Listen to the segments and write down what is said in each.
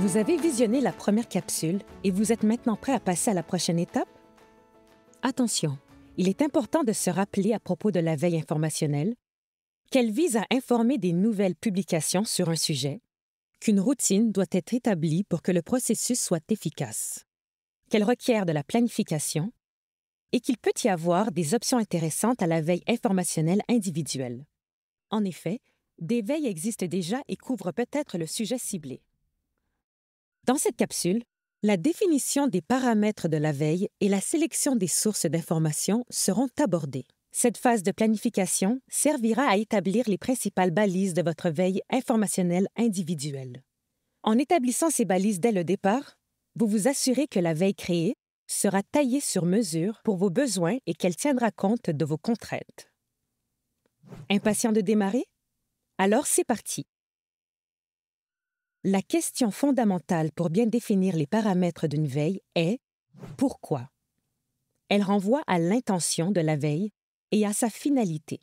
Vous avez visionné la première capsule et vous êtes maintenant prêt à passer à la prochaine étape? Attention, il est important de se rappeler à propos de la veille informationnelle qu'elle vise à informer des nouvelles publications sur un sujet, qu'une routine doit être établie pour que le processus soit efficace, qu'elle requiert de la planification et qu'il peut y avoir des options intéressantes à la veille informationnelle individuelle. En effet, des veilles existent déjà et couvrent peut-être le sujet ciblé. Dans cette capsule, la définition des paramètres de la veille et la sélection des sources d'informations seront abordées. Cette phase de planification servira à établir les principales balises de votre veille informationnelle individuelle. En établissant ces balises dès le départ, vous vous assurez que la veille créée sera taillée sur mesure pour vos besoins et qu'elle tiendra compte de vos contraintes. Impatient de démarrer? Alors c'est parti! La question fondamentale pour bien définir les paramètres d'une veille est « Pourquoi ?» Elle renvoie à l'intention de la veille et à sa finalité.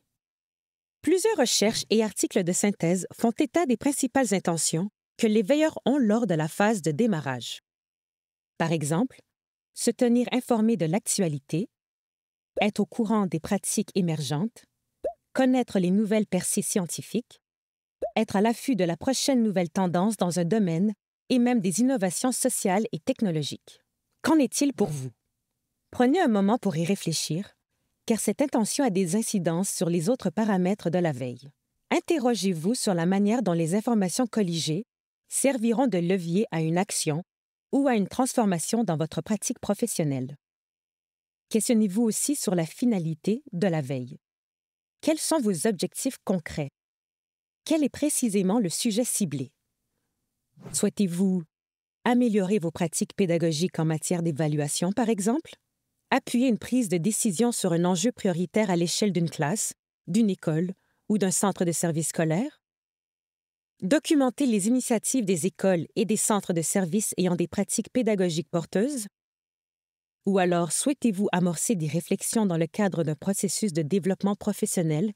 Plusieurs recherches et articles de synthèse font état des principales intentions que les veilleurs ont lors de la phase de démarrage. Par exemple, se tenir informé de l'actualité, être au courant des pratiques émergentes, connaître les nouvelles percées scientifiques, être à l'affût de la prochaine nouvelle tendance dans un domaine et même des innovations sociales et technologiques. Qu'en est-il pour vous? Prenez un moment pour y réfléchir, car cette intention a des incidences sur les autres paramètres de la veille. Interrogez-vous sur la manière dont les informations colligées serviront de levier à une action ou à une transformation dans votre pratique professionnelle. Questionnez-vous aussi sur la finalité de la veille. Quels sont vos objectifs concrets? Quel est précisément le sujet ciblé? Souhaitez-vous améliorer vos pratiques pédagogiques en matière d'évaluation, par exemple? Appuyer une prise de décision sur un enjeu prioritaire à l'échelle d'une classe, d'une école ou d'un centre de service scolaire? Documenter les initiatives des écoles et des centres de services ayant des pratiques pédagogiques porteuses? Ou alors souhaitez-vous amorcer des réflexions dans le cadre d'un processus de développement professionnel,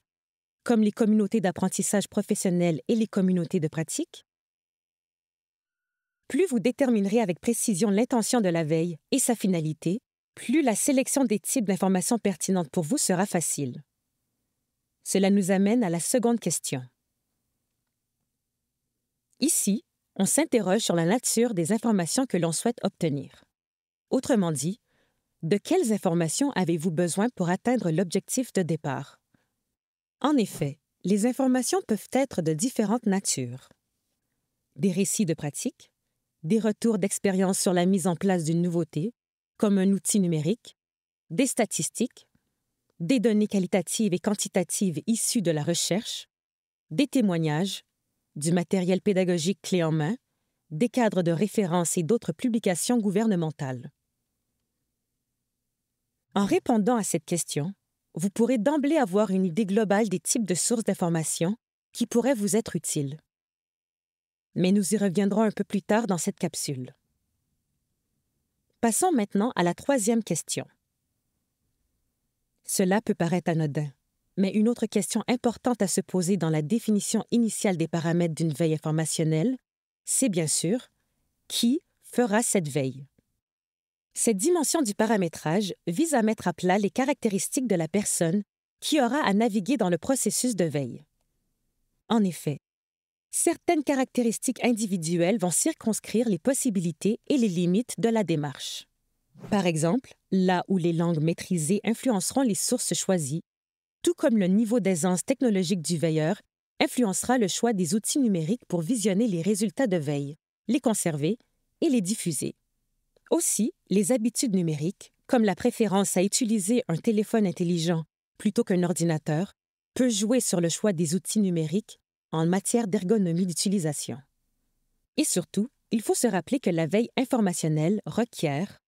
comme les communautés d'apprentissage professionnel et les communautés de pratique? Plus vous déterminerez avec précision l'intention de la veille et sa finalité, plus la sélection des types d'informations pertinentes pour vous sera facile. Cela nous amène à la seconde question. Ici, on s'interroge sur la nature des informations que l'on souhaite obtenir. Autrement dit, de quelles informations avez-vous besoin pour atteindre l'objectif de départ? En effet, les informations peuvent être de différentes natures. Des récits de pratique, des retours d'expérience sur la mise en place d'une nouveauté, comme un outil numérique, des statistiques, des données qualitatives et quantitatives issues de la recherche, des témoignages, du matériel pédagogique clé en main, des cadres de référence et d'autres publications gouvernementales. En répondant à cette question, vous pourrez d'emblée avoir une idée globale des types de sources d'informations qui pourraient vous être utiles. Mais nous y reviendrons un peu plus tard dans cette capsule. Passons maintenant à la troisième question. Cela peut paraître anodin, mais une autre question importante à se poser dans la définition initiale des paramètres d'une veille informationnelle, c'est bien sûr qui fera cette veille. Cette dimension du paramétrage vise à mettre à plat les caractéristiques de la personne qui aura à naviguer dans le processus de veille. En effet, certaines caractéristiques individuelles vont circonscrire les possibilités et les limites de la démarche. Par exemple, là où les langues maîtrisées influenceront les sources choisies, tout comme le niveau d'aisance technologique du veilleur influencera le choix des outils numériques pour visionner les résultats de veille, les conserver et les diffuser. Aussi, les habitudes numériques, comme la préférence à utiliser un téléphone intelligent plutôt qu'un ordinateur, peut jouer sur le choix des outils numériques en matière d'ergonomie d'utilisation. Et surtout, il faut se rappeler que la veille informationnelle requiert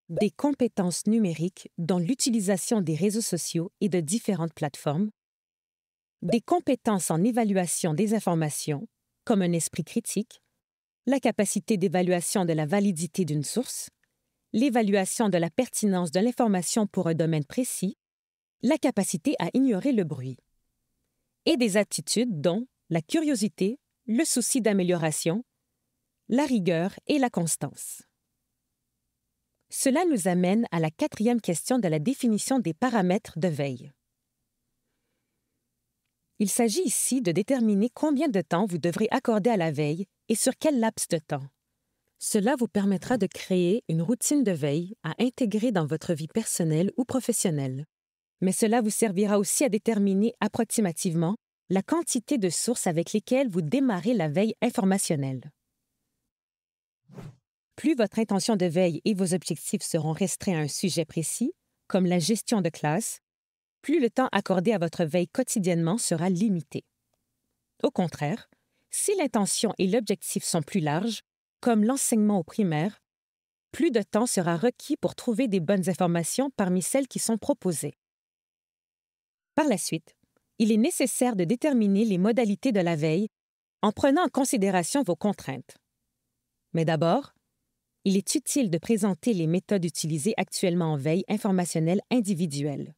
des compétences numériques dont l'utilisation des réseaux sociaux et de différentes plateformes, des compétences en évaluation des informations, comme un esprit critique, la capacité d'évaluation de la validité d'une source, l'évaluation de la pertinence de l'information pour un domaine précis, la capacité à ignorer le bruit, et des aptitudes dont la curiosité, le souci d'amélioration, la rigueur et la constance. Cela nous amène à la 4e question de la définition des paramètres de veille. Il s'agit ici de déterminer combien de temps vous devrez accorder à la veille et sur quel laps de temps. Cela vous permettra de créer une routine de veille à intégrer dans votre vie personnelle ou professionnelle. Mais cela vous servira aussi à déterminer approximativement la quantité de sources avec lesquelles vous démarrez la veille informationnelle. Plus votre intention de veille et vos objectifs seront restreints à un sujet précis, comme la gestion de classe, plus le temps accordé à votre veille quotidiennement sera limité. Au contraire, si l'intention et l'objectif sont plus larges, comme l'enseignement au primaire, plus de temps sera requis pour trouver des bonnes informations parmi celles qui sont proposées. Par la suite, il est nécessaire de déterminer les modalités de la veille en prenant en considération vos contraintes. Mais d'abord, il est utile de présenter les méthodes utilisées actuellement en veille informationnelle individuelle.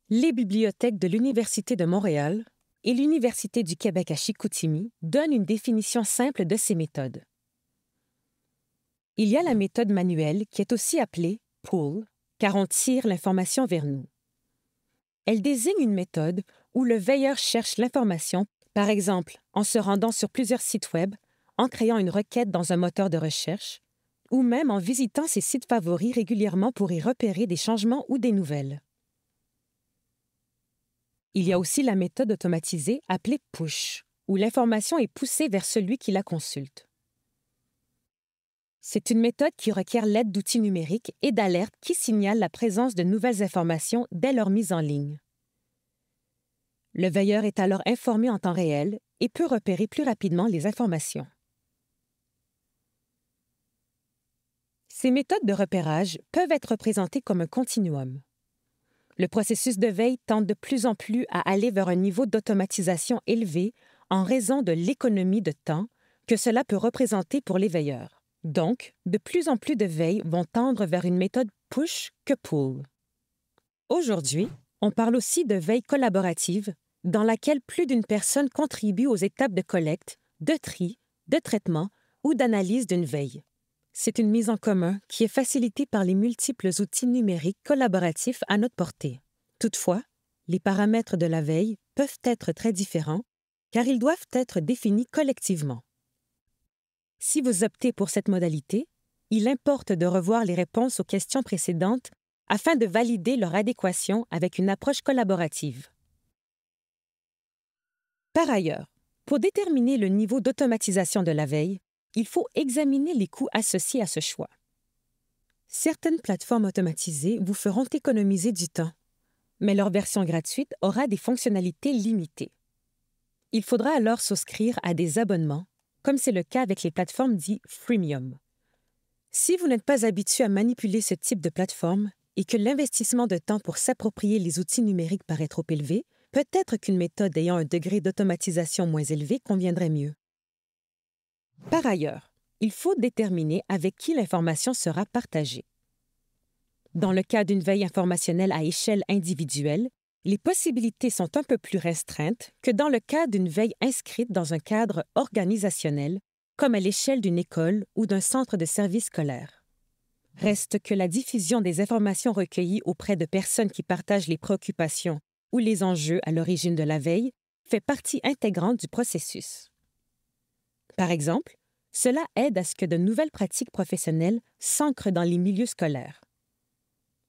Les bibliothèques de l'Université de Montréal et l'Université du Québec à Chicoutimi donnent une définition simple de ces méthodes. Il y a la méthode manuelle qui est aussi appelée « pull » car on tire l'information vers nous. Elle désigne une méthode où le veilleur cherche l'information, par exemple en se rendant sur plusieurs sites Web, en créant une requête dans un moteur de recherche, ou même en visitant ses sites favoris régulièrement pour y repérer des changements ou des nouvelles. Il y a aussi la méthode automatisée appelée « push », où l'information est poussée vers celui qui la consulte. C'est une méthode qui requiert l'aide d'outils numériques et d'alertes qui signalent la présence de nouvelles informations dès leur mise en ligne. Le veilleur est alors informé en temps réel et peut repérer plus rapidement les informations. Ces méthodes de repérage peuvent être représentées comme un continuum. Le processus de veille tend de plus en plus à aller vers un niveau d'automatisation élevé en raison de l'économie de temps que cela peut représenter pour les veilleurs. Donc, de plus en plus de veilles vont tendre vers une méthode push que pull. Aujourd'hui, on parle aussi de veille collaborative, dans laquelle plus d'une personne contribue aux étapes de collecte, de tri, de traitement ou d'analyse d'une veille. C'est une mise en commun qui est facilitée par les multiples outils numériques collaboratifs à notre portée. Toutefois, les paramètres de la veille peuvent être très différents car ils doivent être définis collectivement. Si vous optez pour cette modalité, il importe de revoir les réponses aux questions précédentes afin de valider leur adéquation avec une approche collaborative. Par ailleurs, pour déterminer le niveau d'automatisation de la veille, il faut examiner les coûts associés à ce choix. Certaines plateformes automatisées vous feront économiser du temps, mais leur version gratuite aura des fonctionnalités limitées. Il faudra alors souscrire à des abonnements, comme c'est le cas avec les plateformes dites freemium. Si vous n'êtes pas habitué à manipuler ce type de plateforme et que l'investissement de temps pour s'approprier les outils numériques paraît trop élevé, peut-être qu'une méthode ayant un degré d'automatisation moins élevé conviendrait mieux. Par ailleurs, il faut déterminer avec qui l'information sera partagée. Dans le cas d'une veille informationnelle à échelle individuelle, les possibilités sont un peu plus restreintes que dans le cas d'une veille inscrite dans un cadre organisationnel, comme à l'échelle d'une école ou d'un centre de service scolaire. Reste que la diffusion des informations recueillies auprès de personnes qui partagent les préoccupations ou les enjeux à l'origine de la veille fait partie intégrante du processus. Par exemple, cela aide à ce que de nouvelles pratiques professionnelles s'ancrent dans les milieux scolaires.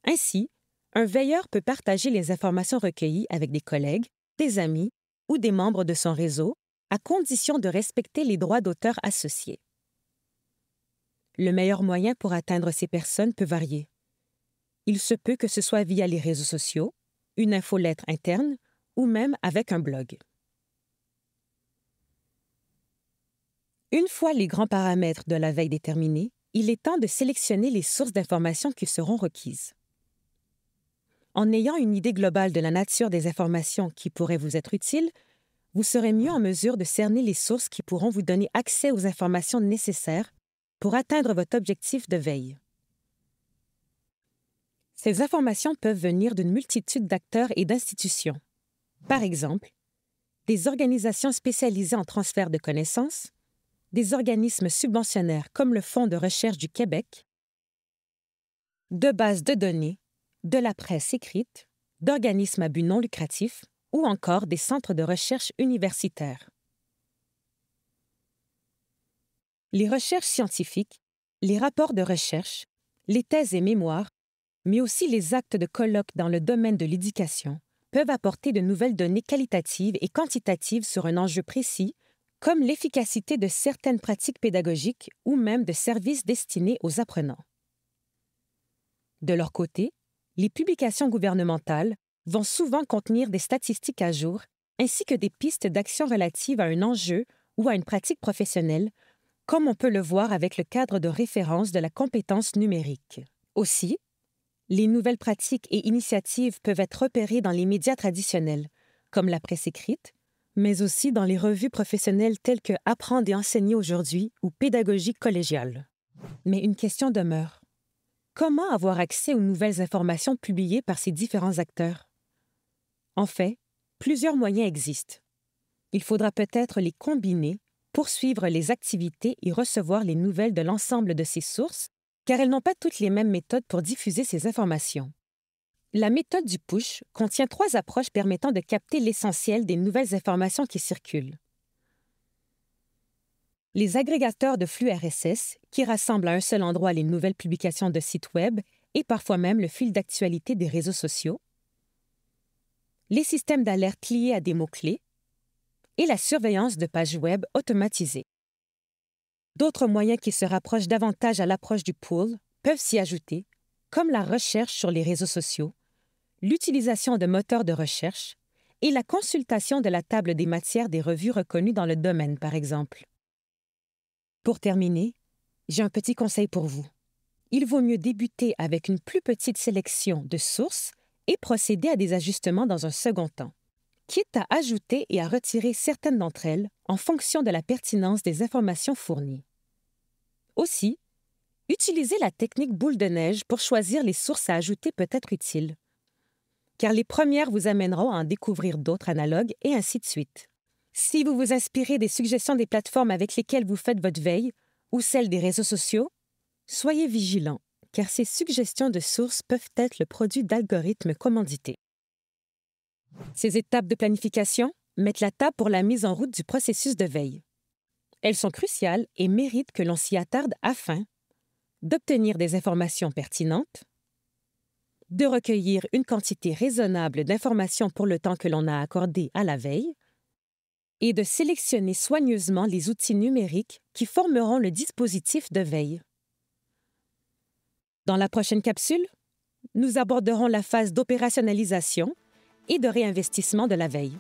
Ainsi, un veilleur peut partager les informations recueillies avec des collègues, des amis ou des membres de son réseau, à condition de respecter les droits d'auteur associés. Le meilleur moyen pour atteindre ces personnes peut varier. Il se peut que ce soit via les réseaux sociaux, une infolettre interne ou même avec un blog. Une fois les grands paramètres de la veille déterminés, il est temps de sélectionner les sources d'informations qui seront requises. En ayant une idée globale de la nature des informations qui pourraient vous être utiles, vous serez mieux en mesure de cerner les sources qui pourront vous donner accès aux informations nécessaires pour atteindre votre objectif de veille. Ces informations peuvent venir d'une multitude d'acteurs et d'institutions. Par exemple, des organisations spécialisées en transfert de connaissances, des organismes subventionnaires comme le Fonds de recherche du Québec, de bases de données, de la presse écrite, d'organismes à but non lucratif ou encore des centres de recherche universitaires. Les recherches scientifiques, les rapports de recherche, les thèses et mémoires, mais aussi les actes de colloques dans le domaine de l'éducation, peuvent apporter de nouvelles données qualitatives et quantitatives sur un enjeu précis, comme l'efficacité de certaines pratiques pédagogiques ou même de services destinés aux apprenants. De leur côté, les publications gouvernementales vont souvent contenir des statistiques à jour ainsi que des pistes d'action relatives à un enjeu ou à une pratique professionnelle, comme on peut le voir avec le cadre de référence de la compétence numérique. Aussi, les nouvelles pratiques et initiatives peuvent être repérées dans les médias traditionnels, comme la presse écrite, mais aussi dans les revues professionnelles telles que Apprendre et enseigner aujourd'hui ou Pédagogie collégiale. Mais une question demeure. Comment avoir accès aux nouvelles informations publiées par ces différents acteurs? En fait, plusieurs moyens existent. Il faudra peut-être les combiner, poursuivre les activités et recevoir les nouvelles de l'ensemble de ces sources, car elles n'ont pas toutes les mêmes méthodes pour diffuser ces informations. La méthode du push contient 3 approches permettant de capter l'essentiel des nouvelles informations qui circulent. Les agrégateurs de flux RSS, qui rassemblent à un seul endroit les nouvelles publications de sites Web et parfois même le fil d'actualité des réseaux sociaux. Les systèmes d'alerte liés à des mots-clés et la surveillance de pages Web automatisées. D'autres moyens qui se rapprochent davantage à l'approche du pull peuvent s'y ajouter, comme la recherche sur les réseaux sociaux, l'utilisation de moteurs de recherche et la consultation de la table des matières des revues reconnues dans le domaine, par exemple. Pour terminer, j'ai un petit conseil pour vous. Il vaut mieux débuter avec une plus petite sélection de sources et procéder à des ajustements dans un second temps, quitte à ajouter et à retirer certaines d'entre elles en fonction de la pertinence des informations fournies. Aussi, utiliser la technique boule de neige pour choisir les sources à ajouter peut être utile, car les premières vous amèneront à en découvrir d'autres analogues et ainsi de suite. Si vous vous inspirez des suggestions des plateformes avec lesquelles vous faites votre veille ou celles des réseaux sociaux, soyez vigilants, car ces suggestions de sources peuvent être le produit d'algorithmes commandités. Ces étapes de planification mettent la table pour la mise en route du processus de veille. Elles sont cruciales et méritent que l'on s'y attarde afin d'obtenir des informations pertinentes, de recueillir une quantité raisonnable d'informations pour le temps que l'on a accordé à la veille, et de sélectionner soigneusement les outils numériques qui formeront le dispositif de veille. Dans la prochaine capsule, nous aborderons la phase d'opérationnalisation et de réinvestissement de la veille.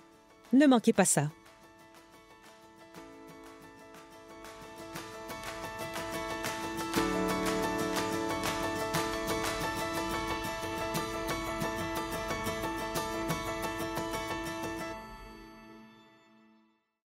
Ne manquez pas ça.